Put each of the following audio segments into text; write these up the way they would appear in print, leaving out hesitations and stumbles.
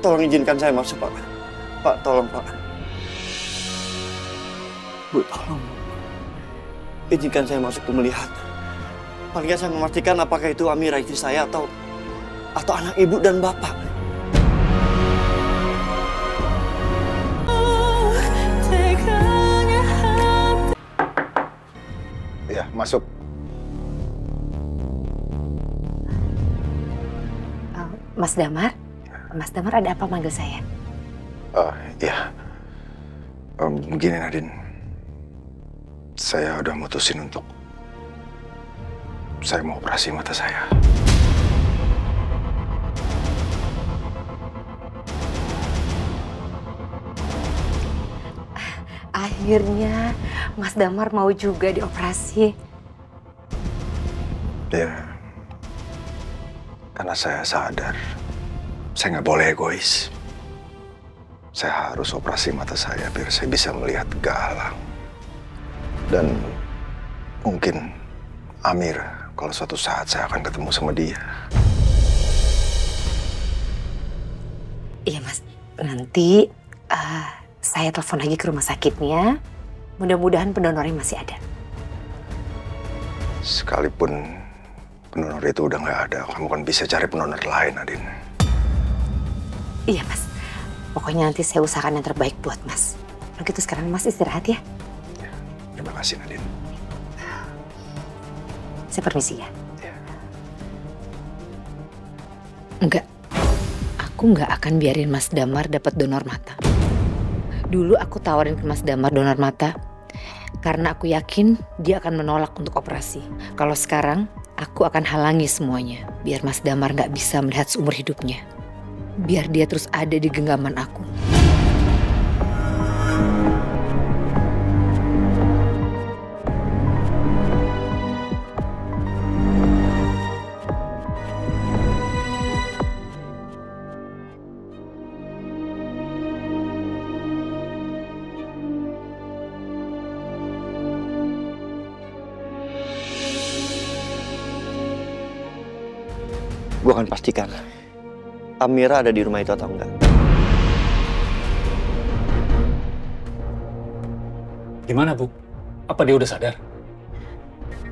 tolong izinkan saya masuk, Pak. Pak, tolong, Pak. Bu, tolong. Izinkan saya masuk untuk melihat. Paling nggak saya memastikan apakah itu Amira istri saya atau anak ibu dan bapak. Ya, masuk. Mas Damar? Mas Damar ada apa manggil saya? Ya. Begini Nadine. Saya udah mutusin untuk saya mau operasi mata saya. Akhirnya Mas Damar mau juga dioperasi. Ya. Karena saya sadar, saya nggak boleh egois. Saya harus operasi mata saya biar saya bisa melihat Galang. Dan mungkin Amir, kalau suatu saat saya akan ketemu sama dia. Iya Mas, nanti saya telepon lagi ke rumah sakitnya. Mudah-mudahan pendonornya masih ada. Sekalipun pendonor itu udah nggak ada, kamu kan bisa cari pendonor lain, Nadine. Iya Mas, pokoknya nanti saya usahakan yang terbaik buat Mas. Kalau gitu sekarang Mas istirahat ya. Ya, terima kasih Nadine. Saya permisi ya. Ya. Enggak, aku nggak akan biarin Mas Damar dapat donor mata. Dulu aku tawarin ke Mas Damar donor mata karena aku yakin dia akan menolak untuk operasi. Kalau sekarang, aku akan halangi semuanya biar Mas Damar nggak bisa melihat seumur hidupnya. Biar dia terus ada di genggaman aku. Gue akan pastikan Amira ada di rumah itu atau enggak. Gimana, Bu? Apa dia udah sadar?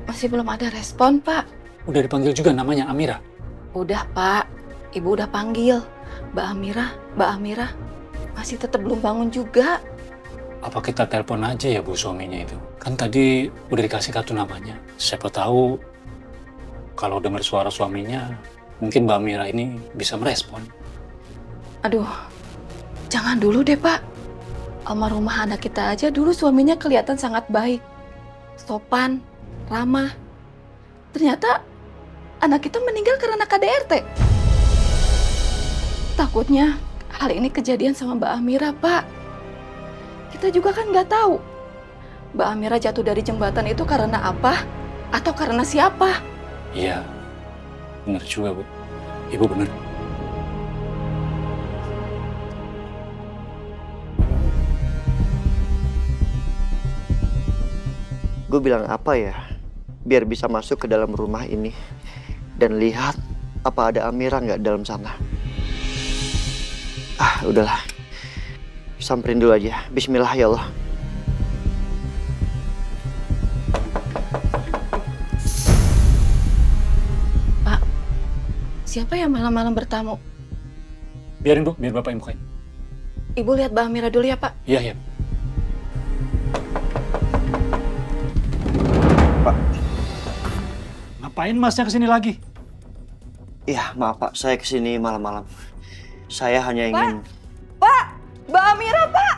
Masih belum ada respon, Pak. Udah dipanggil juga namanya Amira? Udah, Pak. Ibu udah panggil. Mbak Amira. Masih tetap belum bangun juga. Apa kita telepon aja ya, Bu, suaminya itu? Kan tadi udah dikasih kartu namanya. Siapa tahu kalau dengar suara suaminya, mungkin Mbak Amira ini bisa merespon. Aduh, jangan dulu deh, Pak. Almarhumah anak kita aja dulu suaminya kelihatan sangat baik. Sopan, ramah. Ternyata anak kita meninggal karena KDRT. Takutnya hal ini kejadian sama Mbak Amira, Pak. Kita juga kan nggak tahu Mbak Amira jatuh dari jembatan itu karena apa atau karena siapa. Iya, benar juga, Bu. Ibu benar. Gue bilang apa ya, biar bisa masuk ke dalam rumah ini dan lihat apa ada Amira nggak dalam sana. Udahlah, samperin dulu aja. Bismillah ya Allah. Pak, siapa yang malam-malam bertamu? Biarin, Bu, biar Bapak yang bukain. Ibu lihat Mbak Amira dulu ya, Pak. Iya, iya. Pak. Ngapain Masnya kesini lagi? Iya, maaf Pak, saya kesini malam-malam. Saya hanya ingin... Pak! Mbak Amira, Pak!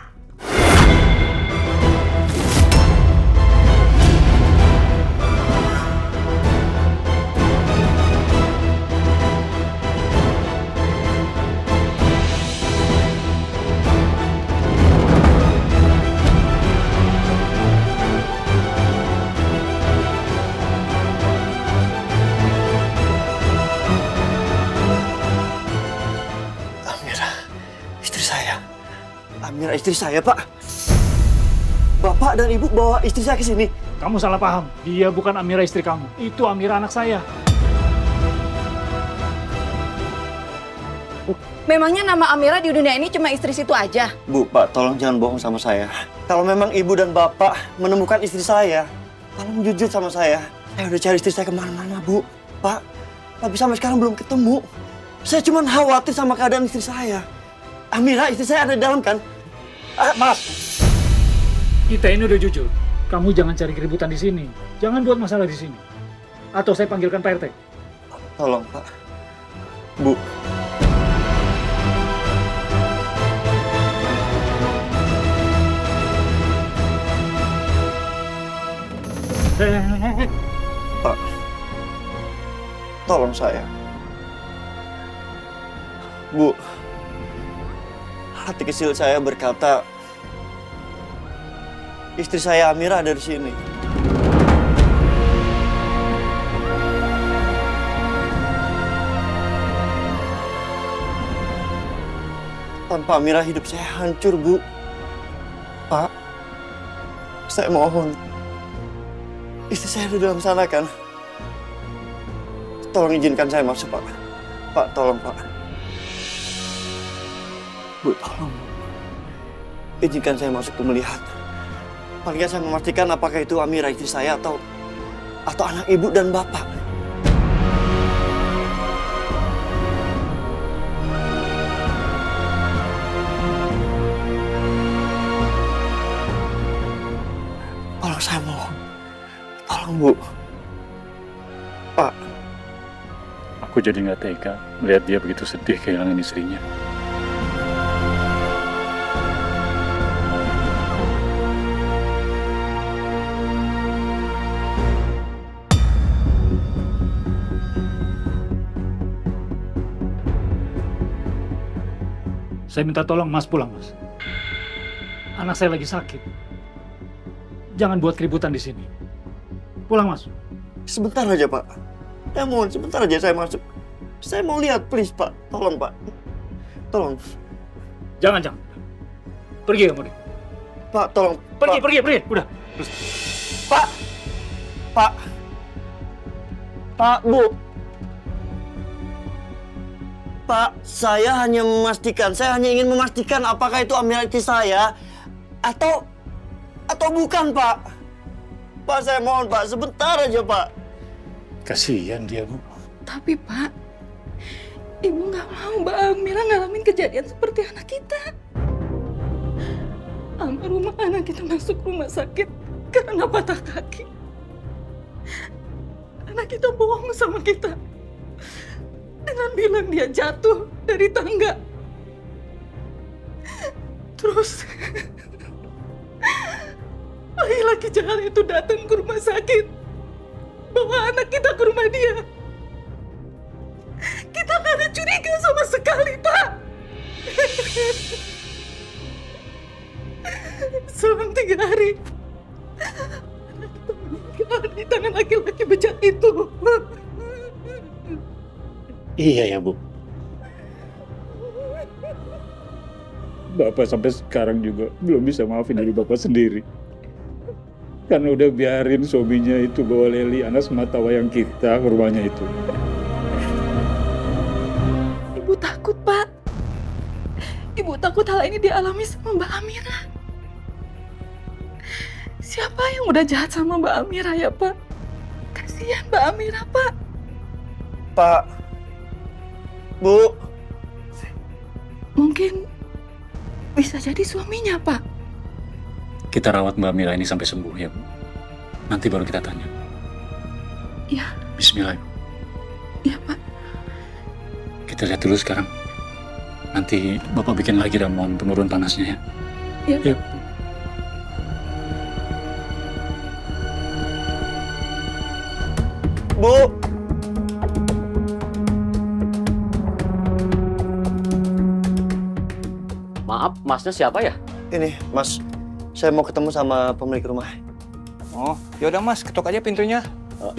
Amira istri saya, Pak. Bapak dan Ibu bawa istri saya ke sini. Kamu salah paham. Dia bukan Amira istri kamu. Itu Amira anak saya. Memangnya nama Amira di dunia ini cuma istri situ aja? Bu, Pak, tolong jangan bohong sama saya. Kalau memang ibu dan bapak menemukan istri saya, tolong jujur sama saya. Saya udah cari istri saya kemana-mana, Bu. Pak, tapi sampai sekarang belum ketemu. Saya cuma khawatir sama keadaan istri saya. Amira, istri saya ada di dalam kan? Mas, kita ini udah jujur. Kamu jangan cari keributan di sini. Jangan buat masalah di sini. Atau saya panggilkan Pak RT. Tolong, Pak. Bu. Pak, tolong saya. Bu, hati kecil saya berkata, istri saya Amira ada di sini. Tanpa Amira hidup saya hancur, Bu. Pak, saya mohon. Istri saya di dalam sana kan? Tolong izinkan saya masuk, Pak. Pak, tolong, Pak. Bu, tolong. Izinkan saya masuk untuk melihat. Paling saya memastikan apakah itu Amira istri saya atau anak ibu dan bapak. Tolong, saya mohon. Tolong, Bu. Pak. Aku jadi nggak tega melihat dia begitu sedih kehilangan istrinya. Saya minta tolong Mas pulang, Mas. Anak saya lagi sakit. Jangan buat keributan di sini. Pulang, Mas. Sebentar aja, Pak. Saya mohon, sebentar aja saya masuk. Saya mau lihat, please, Pak. Tolong, Pak. Tolong. Jangan. Pergi kamu deh. Pak, tolong. Pergi, Pak. pergi. Udah. Pak. Pak. Pak, Bu. Pak, saya hanya ingin memastikan apakah itu Amira istri saya atau bukan, Pak. Pak, saya mohon, Pak, sebentar aja, Pak. Kasihan dia, Bu. Tapi Pak, Ibu nggak mau Mbak Amira ngalamin kejadian seperti anak kita. Almarhumah anak kita masuk rumah sakit karena patah kaki. Anak kita bohong sama kita dengan bilang dia jatuh dari tangga. Terus laki-laki jahat itu datang ke rumah sakit, bawa anak kita ke rumah dia. Kita nggak ada curiga sama sekali, Pak. Selang 3 hari, anak kita meninggal di tangan laki-laki bejat itu. Iya ya, Bu. Bapak sampai sekarang juga belum bisa maafin diri Bapak sendiri. Karena udah biarin suaminya itu bawa Leli, anak semata wayang kita, ke rumahnya itu. Ibu takut, Pak. Ibu takut hal ini dialami sama Mbak Amira. Siapa yang udah jahat sama Mbak Amira ya, Pak? Kasihan Mbak Amira, Pak. Pak. Bu. Mungkin bisa jadi suaminya, Pak. Kita rawat Mbak Mira ini sampai sembuh ya, Bu. Nanti baru kita tanya. Iya. Bismillah. Iya, Pak. Kita lihat dulu sekarang. Nanti Bapak bikin lagi ramuan penurun panasnya ya. Iya, Pak. Yuk. Bu. Maaf, masnya siapa ya? Ini, Mas. Saya mau ketemu sama pemilik rumah. Oh, yaudah Mas, ketuk aja pintunya.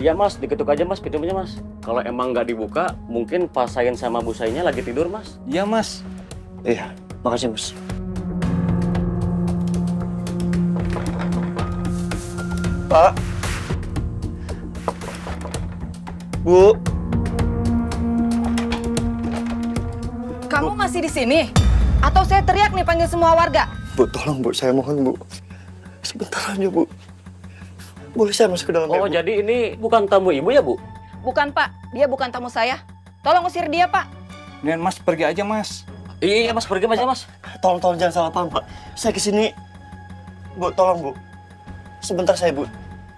Iya Mas, diketuk aja Mas pintunya Mas. Kalau emang nggak dibuka, mungkin Pak Sain sama Bu Sainnya lagi tidur Mas. Iya Mas. Iya, makasih, Mas. Pak. Bu. Kamu masih di sini? Atau saya teriak nih panggil semua warga? Bu, tolong Bu, saya mohon Bu. Sebentar aja Bu. Boleh saya masuk ke dalam ya, Oh, Bu? jadi ini bukan tamu ibu ya, Bu? Bukan, Pak. Dia bukan tamu saya. Tolong usir dia, Pak. Dan Mas pergi aja, Mas. Iya, Mas, pergi aja, Mas. Tolong jangan salah paham Pak. Saya kesini, Bu, tolong Bu. Sebentar saya Bu.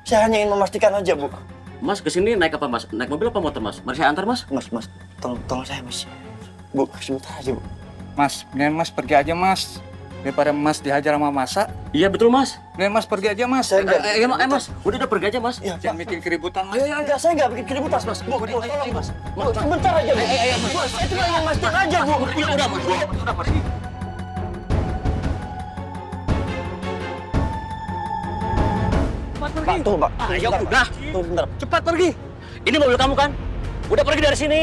Saya hanya ingin memastikan aja Bu. Mas, kesini naik apa, Mas? Naik mobil apa motor, Mas? Mari saya antar, Mas. Mas, tolong saya Mas. Bu, sebentar aja Bu. Mas, dan Mas pergi aja, Mas. Daripada Mas dihajar sama masa. Iya, betul, Mas. Dan Mas pergi aja, Mas. Saya enggak. Mas. Udah pergi aja, Mas. Ya, Jangan bikin keributan, Mas. Enggak, saya enggak bikin keributan Mas. Bu, tolong Mas. Bu, sebentar aja Bu. Bu, saya cuma ingin memastikan aja Bu. Ya udah, Mas. Udah pergi. Pak, tunggu Pak. Ayo, udah. Tunggu sebentar. Cepat pergi. Ini mobil kamu kan? Udah pergi dari sini.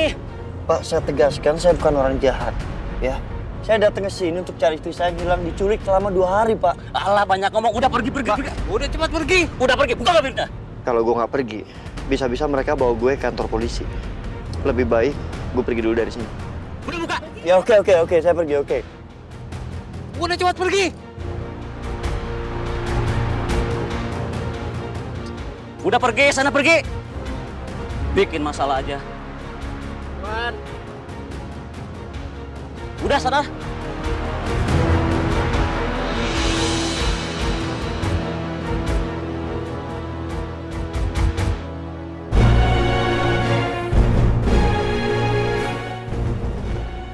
Pak, saya tegaskan saya bukan orang jahat. Ya. Saya datang ke sini untuk cari istri saya yang hilang diculik selama 2 hari, Pak. Alah, banyak ngomong. Udah pergi. Pak, udah cepat pergi. Udah pergi. Buka mobilnya. Kalau gue nggak pergi, bisa-bisa mereka bawa gue ke kantor polisi. Lebih baik gue pergi dulu dari sini. Udah buka. Ya oke, saya pergi, oke. Udah cepat pergi. Udah pergi, sana pergi. Bikin masalah aja. Udah sana.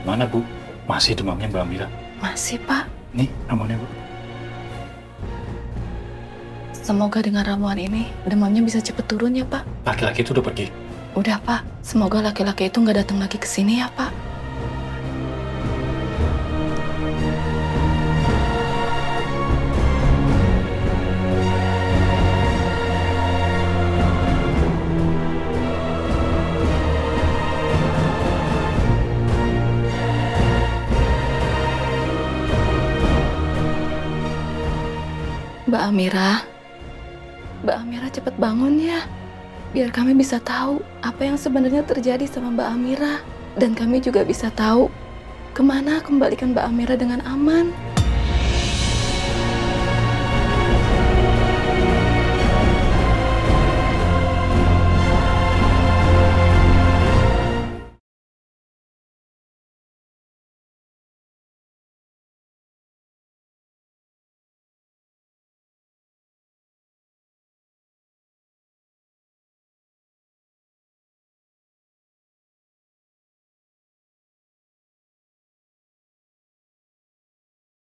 Mana Bu? Masih demamnya Mbak Amira? Masih, Pak. Nih ramuannya Bu. Semoga dengan ramuan ini demamnya bisa cepet turun ya, Pak. Laki-laki itu udah pergi. Udah, Pak. Semoga laki-laki itu nggak datang lagi ke sini ya, Pak. Mbak Amira cepet bangun ya. Biar kami bisa tahu apa yang sebenarnya terjadi sama Mbak Amira. Dan kami juga bisa tahu kemana kembalikan Mbak Amira dengan aman.